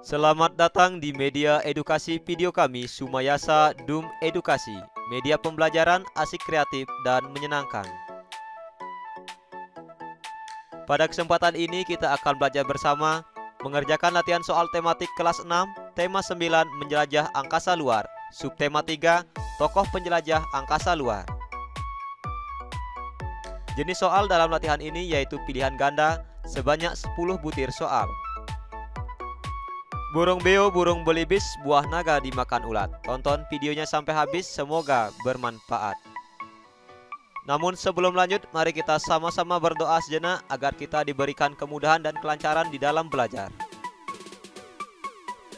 Selamat datang di media edukasi video kami Sumayasa Dum Edukasi, media pembelajaran asik, kreatif, dan menyenangkan. Pada kesempatan ini kita akan belajar bersama mengerjakan latihan soal tematik kelas 6, tema 9 menjelajah angkasa luar, subtema 3 tokoh penjelajah angkasa luar. Jenis soal dalam latihan ini yaitu pilihan ganda sebanyak 10 butir soal. Burung beo, burung belibis, buah naga dimakan ulat. Tonton videonya sampai habis, semoga bermanfaat. Namun sebelum lanjut, mari kita sama-sama berdoa sejenak agar kita diberikan kemudahan dan kelancaran di dalam belajar.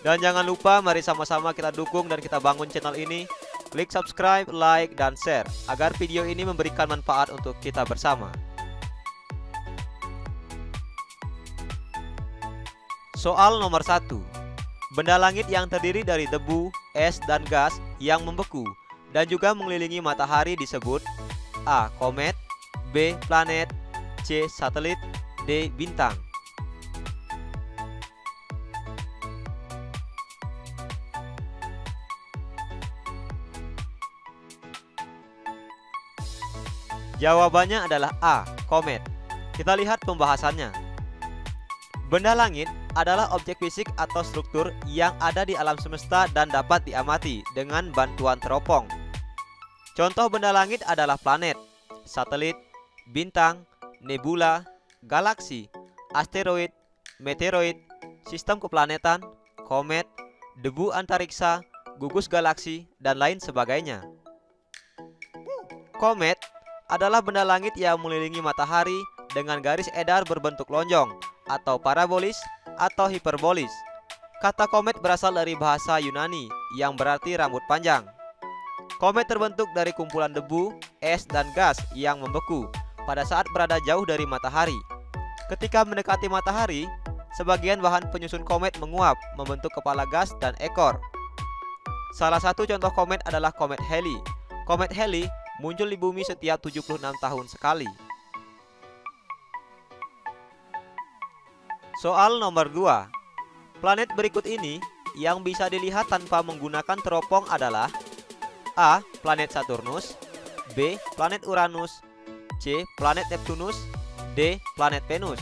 Dan jangan lupa, mari sama-sama kita dukung dan kita bangun channel ini. Klik subscribe, like, dan share agar video ini memberikan manfaat untuk kita bersama. Soal nomor 1. Benda langit yang terdiri dari debu, es, dan gas yang membeku dan juga mengelilingi matahari disebut A. Komet, B. Planet, C. Satelit, D. Bintang. Jawabannya adalah A. Komet. Kita lihat pembahasannya. Benda langit adalah objek fisik atau struktur yang ada di alam semesta dan dapat diamati dengan bantuan teropong. Contoh benda langit adalah planet, satelit, bintang, nebula, galaksi, asteroid, meteoroid, sistem keplanetan, komet, debu antariksa, gugus galaksi, dan lain sebagainya. Komet adalah benda langit yang mengelilingi matahari dengan garis edar berbentuk lonjong atau parabolis atau hiperbolis. Kata komet berasal dari bahasa Yunani yang berarti rambut panjang. Komet terbentuk dari kumpulan debu, es, dan gas yang membeku pada saat berada jauh dari matahari. Ketika mendekati matahari, sebagian bahan penyusun komet menguap membentuk kepala gas dan ekor. Salah satu contoh komet adalah komet Halley. Komet Halley muncul di bumi setiap 76 tahun sekali. Soal nomor 2. Planet berikut ini yang bisa dilihat tanpa menggunakan teropong adalah A. Planet Saturnus, B. Planet Uranus, C. Planet Neptunus, D. Planet Venus.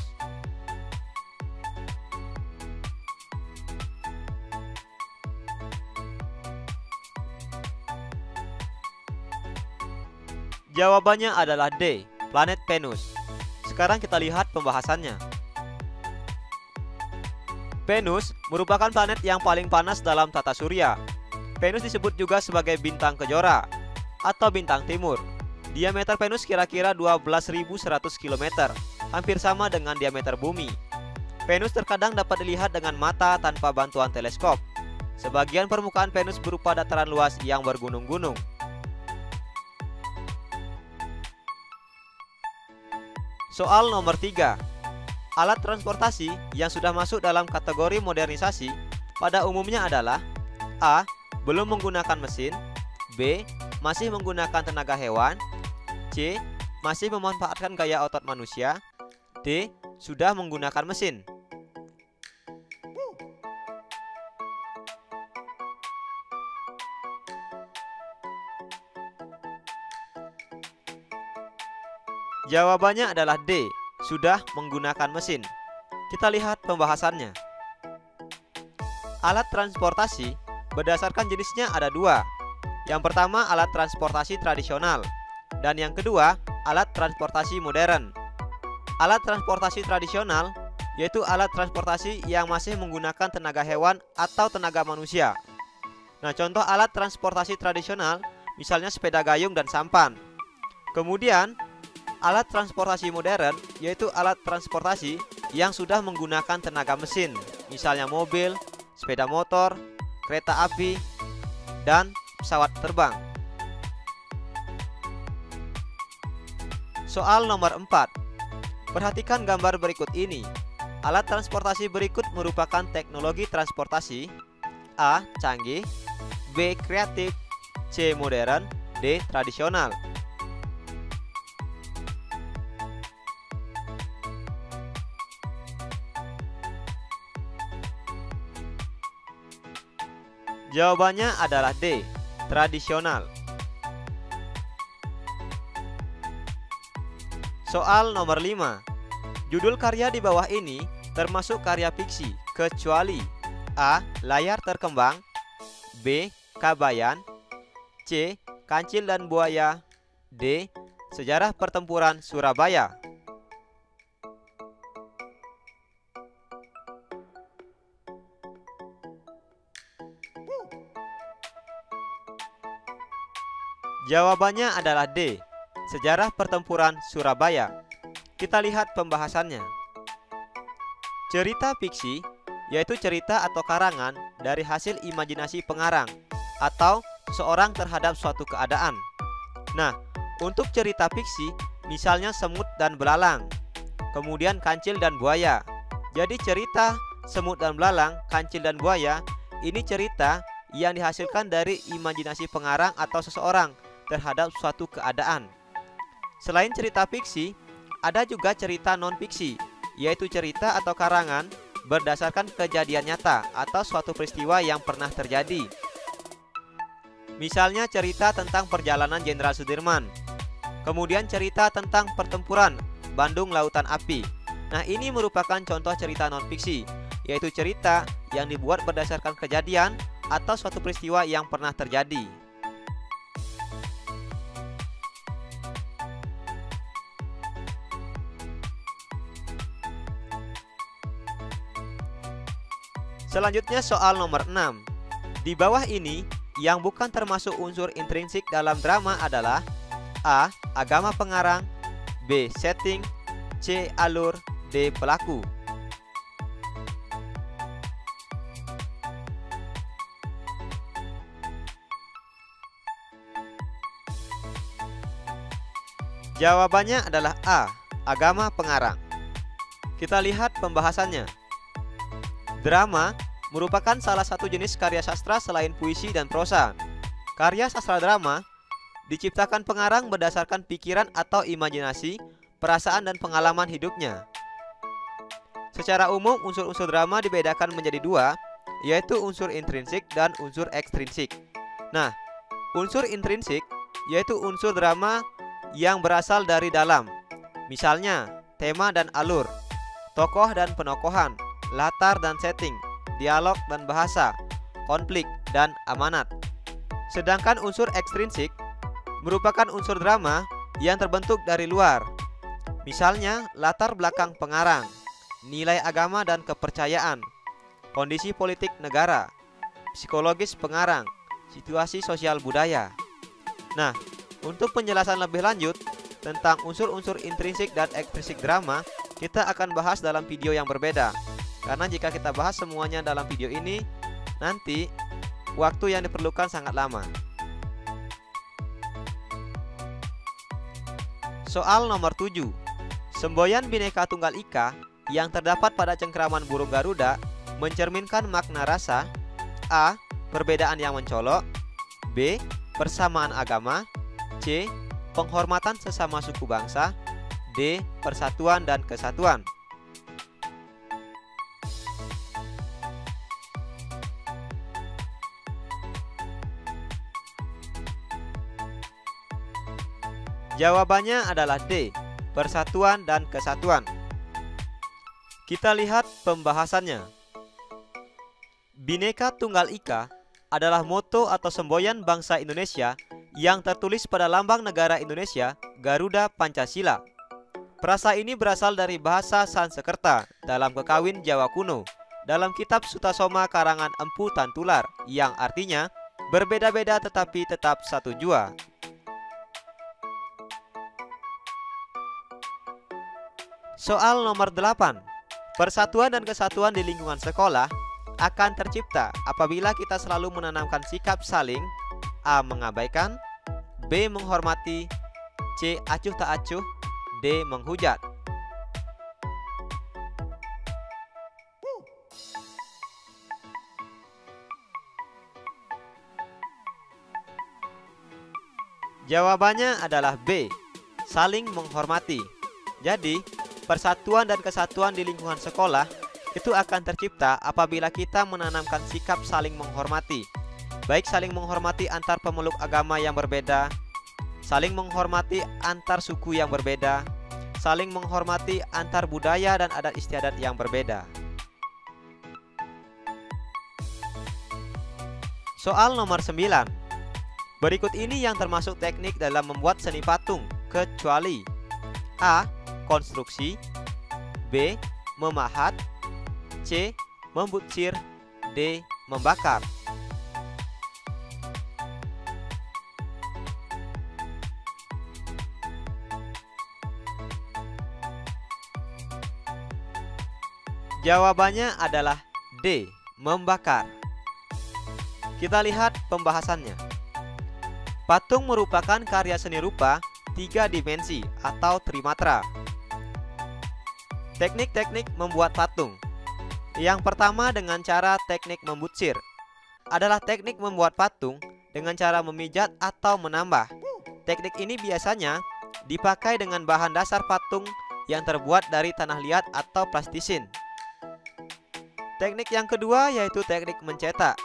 Jawabannya adalah D. Planet Venus. Sekarang kita lihat pembahasannya. Venus merupakan planet yang paling panas dalam tata surya. Venus disebut juga sebagai bintang kejora atau bintang timur. Diameter Venus kira-kira 12.100 km, hampir sama dengan diameter bumi. Venus terkadang dapat dilihat dengan mata tanpa bantuan teleskop. Sebagian permukaan Venus berupa dataran luas yang bergunung-gunung. Soal nomor 3. Alat transportasi yang sudah masuk dalam kategori modernisasi pada umumnya adalah A. Belum menggunakan mesin, B. Masih menggunakan tenaga hewan, C. Masih memanfaatkan gaya otot manusia, D. Sudah menggunakan mesin. Jawabannya adalah D. Sudah menggunakan mesin. Kita lihat pembahasannya. Alat transportasi berdasarkan jenisnya ada dua. Yang pertama alat transportasi tradisional, dan yang kedua alat transportasi modern. Alat transportasi tradisional yaitu alat transportasi yang masih menggunakan tenaga hewan atau tenaga manusia. Nah, contoh alat transportasi tradisional misalnya sepeda gayung dan sampan. Kemudian alat transportasi modern yaitu alat transportasi yang sudah menggunakan tenaga mesin, misalnya mobil, sepeda motor, kereta api, dan pesawat terbang. Soal nomor 4. Perhatikan gambar berikut ini. Alat transportasi berikut merupakan teknologi transportasi A. Canggih, B. Kreatif, C. Modern, D. Tradisional. Jawabannya adalah D, tradisional. Soal nomor 5. Judul karya di bawah ini termasuk karya fiksi kecuali A. Layar Terkembang, B. Kabayan, C. Kancil dan Buaya, D. Sejarah Pertempuran Surabaya. Jawabannya adalah D, Sejarah Pertempuran Surabaya. Kita lihat pembahasannya. Cerita fiksi yaitu cerita atau karangan dari hasil imajinasi pengarang atau seseorang terhadap suatu keadaan. Nah, untuk cerita fiksi misalnya semut dan belalang, kemudian kancil dan buaya. Jadi cerita semut dan belalang, kancil dan buaya ini cerita yang dihasilkan dari imajinasi pengarang atau seseorang terhadap suatu keadaan. Selain cerita fiksi, ada juga cerita non-fiksi, yaitu cerita atau karangan berdasarkan kejadian nyata atau suatu peristiwa yang pernah terjadi. Misalnya cerita tentang perjalanan Jenderal Sudirman, kemudian cerita tentang pertempuran Bandung Lautan Api. Nah, ini merupakan contoh cerita non-fiksi, yaitu cerita yang dibuat berdasarkan kejadian atau suatu peristiwa yang pernah terjadi. Selanjutnya soal nomor 6. Di bawah ini, yang bukan termasuk unsur intrinsik dalam drama adalah A. Agama pengarang, B. Setting, C. Alur, D. Pelaku. Jawabannya adalah A. Agama pengarang. Kita lihat pembahasannya. Drama merupakan salah satu jenis karya sastra selain puisi dan prosa. Karya sastra drama diciptakan pengarang berdasarkan pikiran atau imajinasi, perasaan dan pengalaman hidupnya. Secara umum, unsur-unsur drama dibedakan menjadi dua, yaitu unsur intrinsik dan unsur ekstrinsik. Nah, unsur intrinsik yaitu unsur drama yang berasal dari dalam. Misalnya, tema dan alur, tokoh dan penokohan, latar dan setting, dialog dan bahasa, konflik dan amanat. Sedangkan unsur ekstrinsik merupakan unsur drama yang terbentuk dari luar. Misalnya latar belakang pengarang, nilai agama dan kepercayaan, kondisi politik negara, psikologis pengarang, situasi sosial budaya. Nah, untuk penjelasan lebih lanjut tentang unsur-unsur intrinsik dan ekstrinsik drama, kita akan bahas dalam video yang berbeda. Karena jika kita bahas semuanya dalam video ini, nanti waktu yang diperlukan sangat lama. Soal nomor 7. Semboyan Bhinneka Tunggal Ika yang terdapat pada cengkraman burung Garuda mencerminkan makna rasa: A. Perbedaan yang mencolok, B. Persamaan agama, C. Penghormatan sesama suku bangsa, D. Persatuan dan kesatuan. Jawabannya adalah D. Persatuan dan kesatuan. Kita lihat pembahasannya. Bhinneka Tunggal Ika adalah moto atau semboyan bangsa Indonesia yang tertulis pada lambang negara Indonesia, Garuda Pancasila. Frasa ini berasal dari bahasa Sanskerta dalam Kekawin Jawa Kuno dalam kitab Sutasoma karangan Empu Tantular, yang artinya berbeda-beda tetapi tetap satu jua. Soal nomor 8. Persatuan dan kesatuan di lingkungan sekolah akan tercipta apabila kita selalu menanamkan sikap saling: A. Mengabaikan, B. Menghormati, C. Acuh tak acuh, D. Menghujat. Jawabannya adalah B. Saling menghormati. Jadi, persatuan dan kesatuan di lingkungan sekolah itu akan tercipta apabila kita menanamkan sikap saling menghormati. baik saling menghormati antar pemeluk agama yang berbeda, saling menghormati antar suku yang berbeda, saling menghormati antar budaya dan adat istiadat yang berbeda. Soal nomor 9. Berikut ini yang termasuk teknik dalam membuat seni patung, kecuali A. Konstruksi, B. Memahat, C. Membutsir, D. Membakar. Jawabannya adalah D. Membakar. Kita lihat pembahasannya. Patung merupakan karya seni rupa 3 dimensi atau trimatra. Teknik-teknik membuat patung. Yang pertama dengan cara teknik membutsir. Adalah teknik membuat patung dengan cara memijat atau menambah. Teknik ini biasanya dipakai dengan bahan dasar patung yang terbuat dari tanah liat atau plastisin. Teknik yang kedua yaitu teknik mencetak.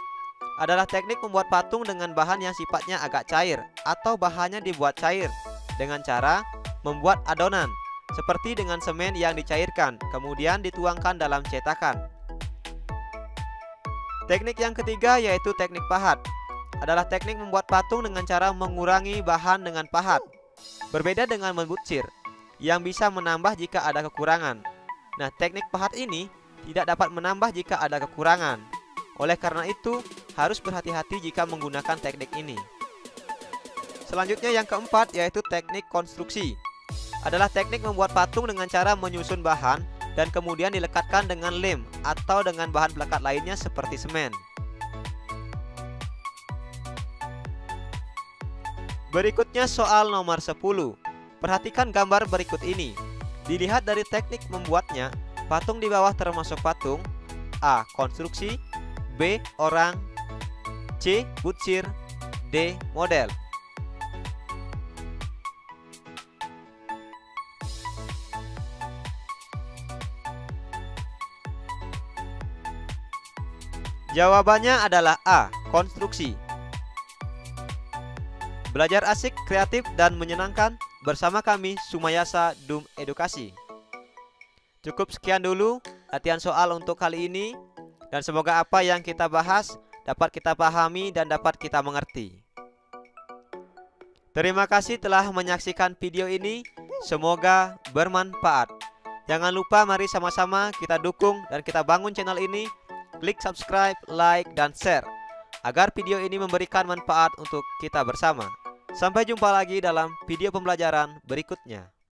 Adalah teknik membuat patung dengan bahan yang sifatnya agak cair atau bahannya dibuat cair dengan cara membuat adonan seperti dengan semen yang dicairkan kemudian dituangkan dalam cetakan. Teknik yang ketiga yaitu teknik pahat. Adalah teknik membuat patung dengan cara mengurangi bahan dengan pahat. Berbeda dengan membutsir yang bisa menambah jika ada kekurangan. Nah, teknik pahat ini tidak dapat menambah jika ada kekurangan. Oleh karena itu, harus berhati-hati jika menggunakan teknik ini. Selanjutnya yang keempat yaitu teknik konstruksi. Adalah teknik membuat patung dengan cara menyusun bahan dan kemudian dilekatkan dengan lem atau dengan bahan pelekat lainnya seperti semen. Berikutnya soal nomor 10. Perhatikan gambar berikut ini. Dilihat dari teknik membuatnya, patung di bawah termasuk patung A. Konstruksi, B. Orang, C. Butsir, D. Model. Jawabannya adalah A. Konstruksi. Belajar asik, kreatif, dan menyenangkan bersama kami Sumayasa Dum Edukasi. Cukup sekian dulu latihan soal untuk kali ini, dan semoga apa yang kita bahas dapat kita pahami dan dapat kita mengerti. Terima kasih telah menyaksikan video ini, semoga bermanfaat. Jangan lupa mari sama-sama kita dukung dan kita bangun channel ini. Klik subscribe, like, dan share agar video ini memberikan manfaat untuk kita bersama. Sampai jumpa lagi dalam video pembelajaran berikutnya.